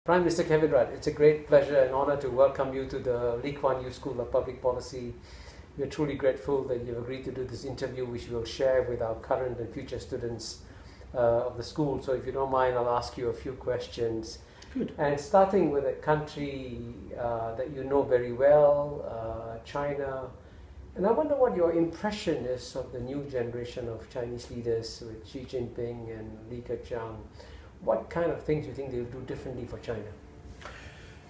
Prime Minister Kevin Rudd, it's a great pleasure and honor to welcome you to the LKY School of Public Policy. We are truly grateful that you've agreed to do this interview, which we'll share with our current and future students of the school. So if you don't mind, I'll ask you a few questions. Good. And starting with a country that you know very well, China. And I wonder what your impression is of the new generation of Chinese leaders with Xi Jinping and Li Keqiang. What kind of things do you think they'll do differently for China?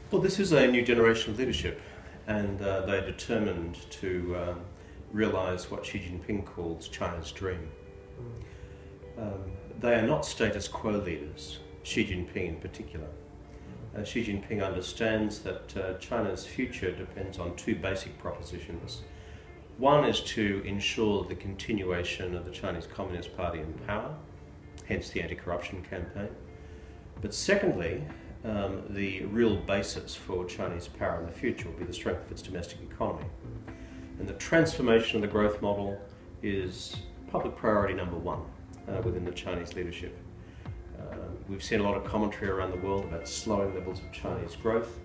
Well, this is a new generation of leadership, and they're determined to realize what Xi Jinping calls China's dream. They are not status quo leaders, Xi Jinping in particular. Xi Jinping understands that China's future depends on two basic propositions. One is to ensure the continuation of the Chinese Communist Party in power, hence the anti-corruption campaign. But secondly, the real basis for Chinese power in the future will be the strength of its domestic economy. And the transformation of the growth model is public priority number one within the Chinese leadership. We've seen a lot of commentary around the world about slowing levels of Chinese growth.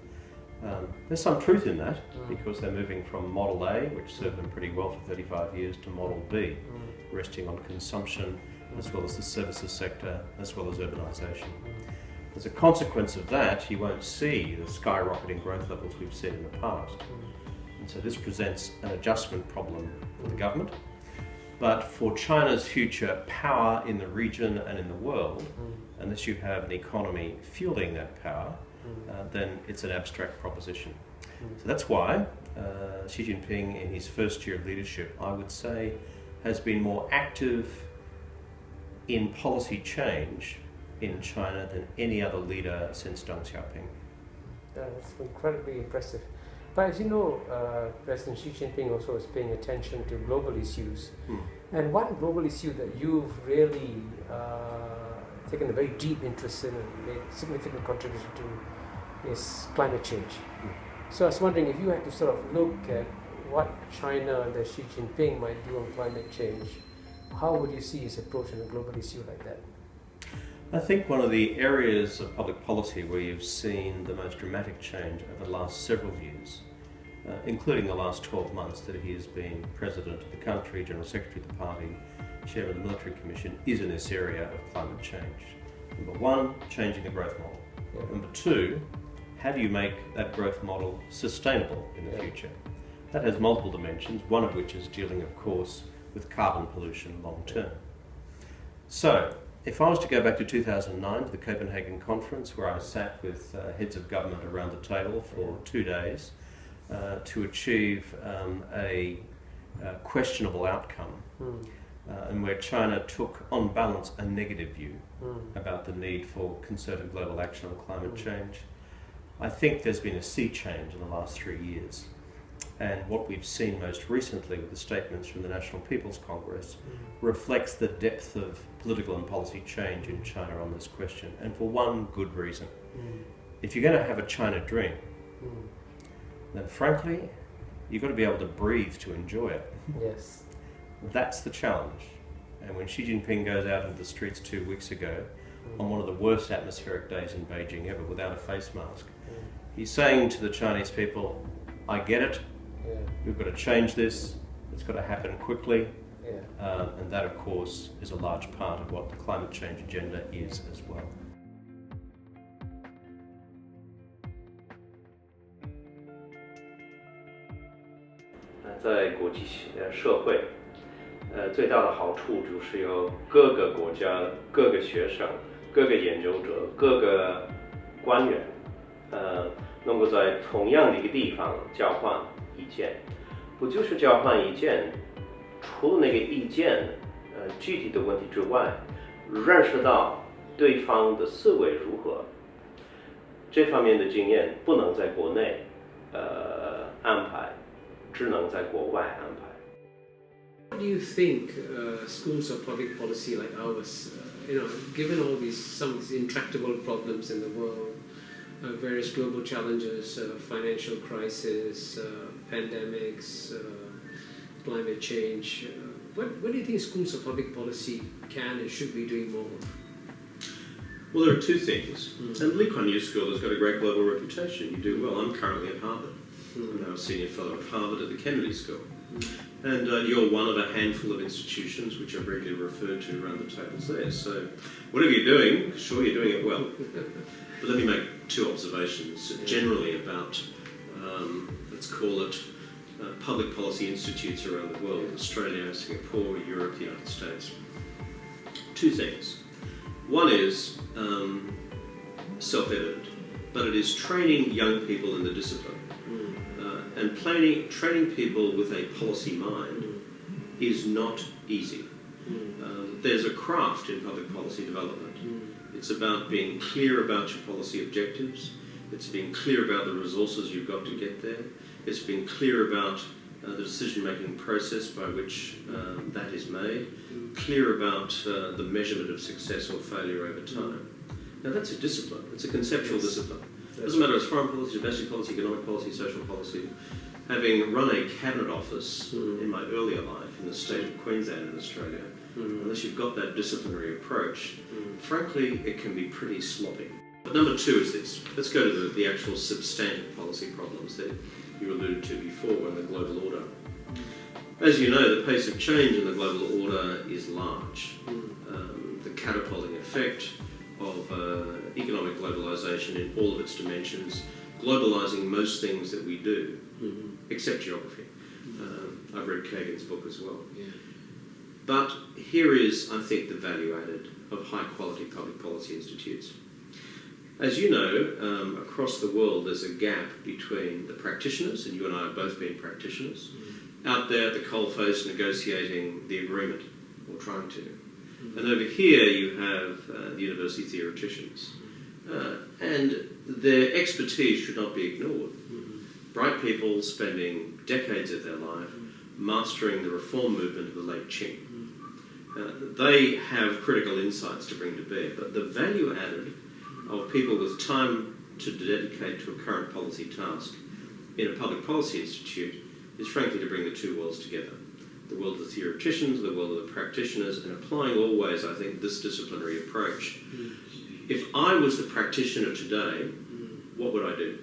There's some truth in that, because they're moving from Model A, which served them pretty well for 35 years, to Model B, resting on consumption, as well as the services sector, as well as urbanisation. As a consequence of that, you won't see the skyrocketing growth levels we've seen in the past. And so this presents an adjustment problem for the government. But for China's future power in the region and in the world, unless you have an economy fueling that power, then it's an abstract proposition. So that's why Xi Jinping, in his first year of leadership, I would say, has been more active in policy change in China than any other leader since Deng Xiaoping. That's incredibly impressive. But as you know, President Xi Jinping also is paying attention to global issues. And one global issue that you've really taken a very deep interest in and made a significant contribution to is climate change. So I was wondering, if you had to sort of look at what China under Xi Jinping might do on climate change, how would you see his approach on a global issue like that? I think one of the areas of public policy where you've seen the most dramatic change over the last several years, including the last 12 months that he has been President of the country, General Secretary of the party, Chairman of the Military Commission, is in this area of climate change. Number one, changing the growth model. Number two, how do you make that growth model sustainable in the future? That has multiple dimensions, one of which is dealing, of course, with carbon pollution long term. So, if I was to go back to 2009, to the Copenhagen conference, where I sat with heads of government around the table for 2 days to achieve a questionable outcome, and where China took, on balance, a negative view about the need for concerted global action on climate change, I think there's been a sea change in the last 3 years. And what we've seen most recently with the statements from the National People's Congress reflects the depth of political and policy change in China on this question, and for one good reason. If you're going to have a China dream, then frankly, you've got to be able to breathe to enjoy it. Yes. That's the challenge. And when Xi Jinping goes out into the streets 2 weeks ago, on one of the worst atmospheric days in Beijing ever, without a face mask, he's saying to the Chinese people, I get it, we've got to change this, it's got to happen quickly, and that of course is a large part of what the climate change agenda is as well. 在国际社会，最大的好处就是有各个国家、各个学生、各个研究者、各个官员，能够在同样的一个地方交换意见。不就是交换意见，除了那个意见，具体的问题之外，认识到对方的思维如何，这方面的经验不能在国内安排，只能在国外安排。 What do you think schools of public policy like ours, given all some of these intractable problems in the world, various global challenges, financial crisis, pandemics, climate change, what do you think schools of public policy can and should be doing more? Well, there are two things. And LKY School has got a great global reputation. You do well. I'm currently at Harvard. I'm now a senior fellow at Harvard at the Kennedy School. And you're one of a handful of institutions which are regularly referred to around the tables there. So whatever you're doing, sure, you're doing it well. But let me make two observations generally about, let's call it, public policy institutes around the world: Australia, Singapore, Europe, the United States. Two things. One is self-evident, but it is training young people in the discipline. And training people with a policy mind is not easy. There's a craft in public policy development. It's about being clear about your policy objectives. It's being clear about the resources you've got to get there. It's being clear about the decision-making process by which that is made. Clear about the measurement of success or failure over time. Now that's a discipline. It's a conceptual discipline. It doesn't matter if it's foreign policy, domestic policy, economic policy, social policy. Having run a cabinet office in my earlier life in the state of Queensland in Australia, unless you've got that disciplinary approach, frankly, it can be pretty sloppy. But number two is this. Let's go to the actual substantive policy problems that you alluded to before in the global order. As you know, the pace of change in the global order is large. The catapulting effect of economic globalisation in all of its dimensions, globalising most things that we do, except geography. I've read Kagan's book as well. But here is, I think, the value added of high-quality public policy institutes. As you know, across the world there's a gap between the practitioners, and you and I have both been practitioners, out there at the coalface negotiating the agreement, or trying to. And over here you have the university theoreticians. And their expertise should not be ignored. Bright people spending decades of their life mastering the reform movement of the late Qing. They have critical insights to bring to bear, but the value added of people with time to dedicate to a current policy task in a public policy institute is frankly to bring the two worlds together. The world of the theoreticians, the world of the practitioners, and applying always, I think, this disciplinary approach. If I was the practitioner today, what would I do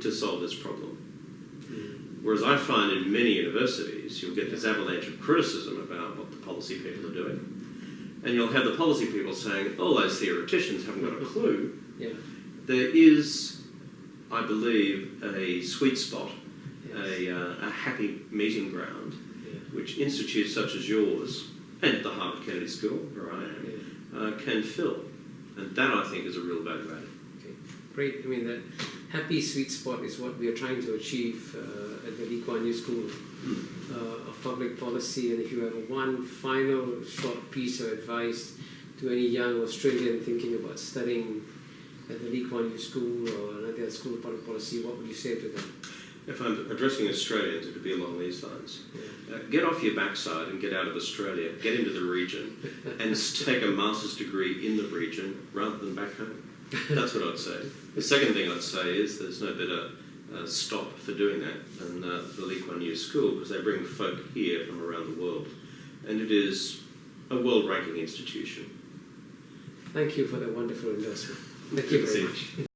to solve this problem? Whereas I find in many universities, you'll get this avalanche of criticism about what the policy people are doing. And you'll have the policy people saying, oh, those theoreticians haven't got a clue. There is, I believe, a sweet spot, a happy meeting ground, which institutes such as yours, and the Harvard Kennedy School, where I am, can fill. And that, I think, is a real value added. Okay, great. I mean, that happy sweet spot is what we are trying to achieve at the LKY School of Public Policy. And if you have one final short piece of advice to any young Australian thinking about studying at the LKY School or another school of public policy, what would you say to them? If I'm addressing Australians, it would be along these lines. Get off your backside and get out of Australia, get into the region, and take a master's degree in the region rather than back home. That's what I'd say. The second thing I'd say is there's no better stop for doing that than the LKY School, because they bring folk here from around the world. And it is a world-ranking institution. Thank you for that wonderful endorsement. Thank you very much.